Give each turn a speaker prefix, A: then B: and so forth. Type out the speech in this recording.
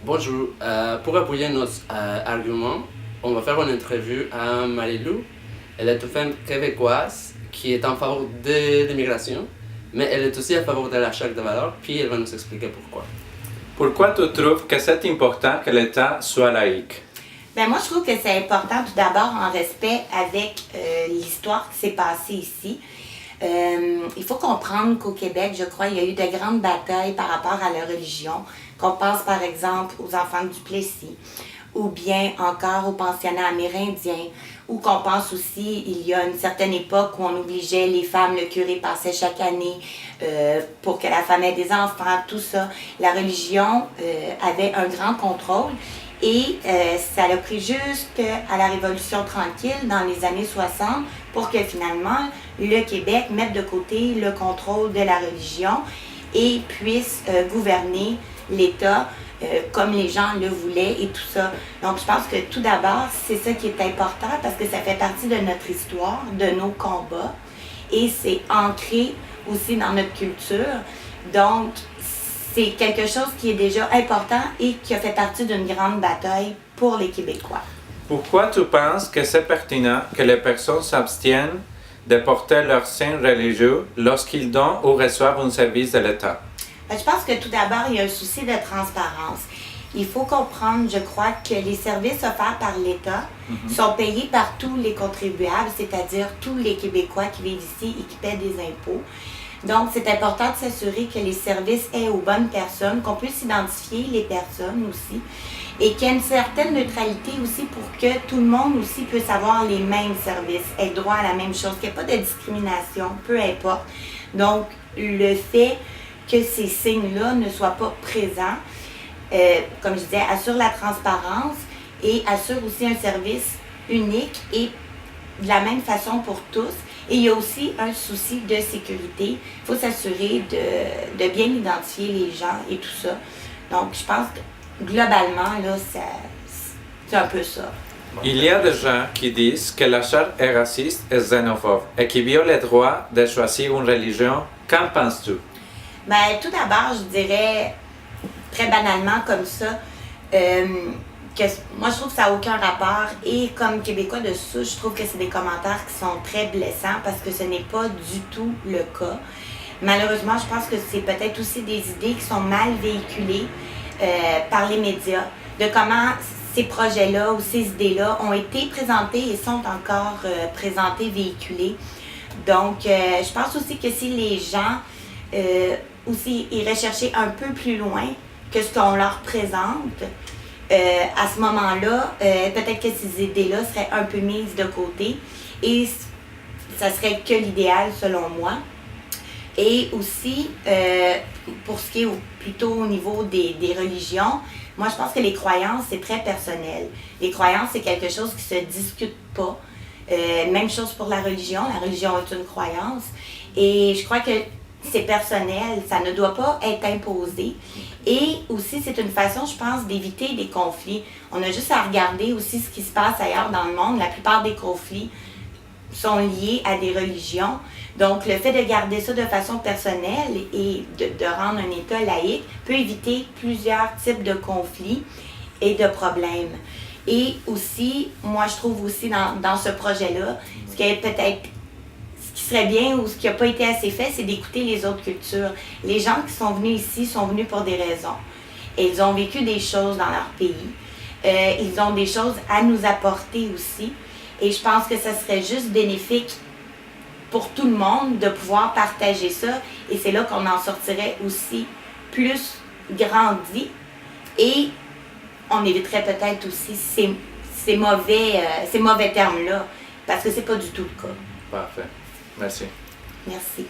A: Bonjour. Pour appuyer nos arguments, on va faire une interview à Marie-Lou. Elle est une femme québécoise qui est en faveur de l'immigration, mais elle est aussi en faveur de la charte de valeur, puis elle va nous expliquer pourquoi.
B: Pourquoi tu trouves que c'est important que l'État soit laïque?
C: Ben moi, je trouve que c'est important tout d'abord en respect avec l'histoire qui s'est passée ici. Il faut comprendre qu'au Québec, je crois, il y a eu de grandes batailles par rapport à la religion. Qu'on pense par exemple aux enfants du Plessis, ou bien encore aux pensionnats amérindiens, ou qu'on pense aussi, il y a une certaine époque où on obligeait les femmes, le curé passait chaque année pour que la femme ait des enfants, tout ça. La religion avait un grand contrôle. Et ça a pris jusqu'à la Révolution tranquille dans les années 60 pour que finalement le Québec mette de côté le contrôle de la religion et puisse gouverner l'État comme les gens le voulaient et tout ça. Donc je pense que tout d'abord, c'est ça qui est important parce que ça fait partie de notre histoire, de nos combats et c'est ancré aussi dans notre culture. Donc c'est quelque chose qui est déjà important et qui a fait partie d'une grande bataille pour les Québécois.
B: Pourquoi tu penses que c'est pertinent que les personnes s'abstiennent de porter leur signe religieux lorsqu'ils donnent ou reçoivent un service de l'État?
C: Je pense que tout d'abord, il y a un souci de transparence. Il faut comprendre, je crois, que les services offerts par l'État sont payés par tous les contribuables, c'est-à-dire tous les Québécois qui vivent ici et qui paient des impôts. Donc, c'est important de s'assurer que les services aient aux bonnes personnes, qu'on puisse identifier les personnes aussi et qu'il y ait une certaine neutralité aussi pour que tout le monde aussi puisse avoir les mêmes services, ait droit à la même chose, qu'il n'y ait pas de discrimination, peu importe. Donc, le fait que ces signes-là ne soient pas présents, comme je disais, assure la transparence et assure aussi un service unique et de la même façon pour tous. Et il y a aussi un souci de sécurité. Il faut s'assurer de bien identifier les gens et tout ça. Donc, je pense que globalement, là, c'est un peu ça.
B: Il y a des gens qui disent que la charte est raciste et xénophobe et qui viole le droit de choisir une religion. Qu'en penses-tu?
C: Bien, tout d'abord, je dirais très banalement comme ça, que moi, je trouve que ça n'a aucun rapport. Et comme Québécois de souche, je trouve que c'est des commentaires qui sont très blessants parce que ce n'est pas du tout le cas. Malheureusement, je pense que c'est peut-être aussi des idées qui sont mal véhiculées par les médias, de comment ces projets-là ou ces idées-là ont été présentées et sont encore présentées, véhiculées. Donc, je pense aussi que si les gens aussi iraient chercher un peu plus loin que ce qu'on leur présente, à ce moment-là, peut-être que ces idées-là seraient un peu mises de côté et ça serait que l'idéal selon moi. Et aussi, pour ce qui est plutôt au niveau des religions, moi je pense que les croyances, c'est très personnel. Les croyances, c'est quelque chose qui ne se discute pas. Même chose pour la religion est une croyance. Et je crois que c'est personnel, ça ne doit pas être imposé. Et aussi, c'est une façon, je pense, d'éviter des conflits. On a juste à regarder aussi ce qui se passe ailleurs dans le monde. La plupart des conflits sont liés à des religions. Donc, le fait de garder ça de façon personnelle et de rendre un État laïque peut éviter plusieurs types de conflits et de problèmes. Et aussi, moi, je trouve aussi dans ce projet-là, ce qui est peut-être ce qui serait bien ou ce qui n'a pas été assez fait, c'est d'écouter les autres cultures. Les gens qui sont venus ici sont venus pour des raisons. Et ils ont vécu des choses dans leur pays. Ils ont des choses à nous apporter aussi. Et je pense que ça serait juste bénéfique pour tout le monde de pouvoir partager ça. Et c'est là qu'on en sortirait aussi plus grandi. Et on éviterait peut-être aussi ces mauvais termes-là. Parce que c'est pas du tout le cas.
B: Parfait. Merci.
C: Merci.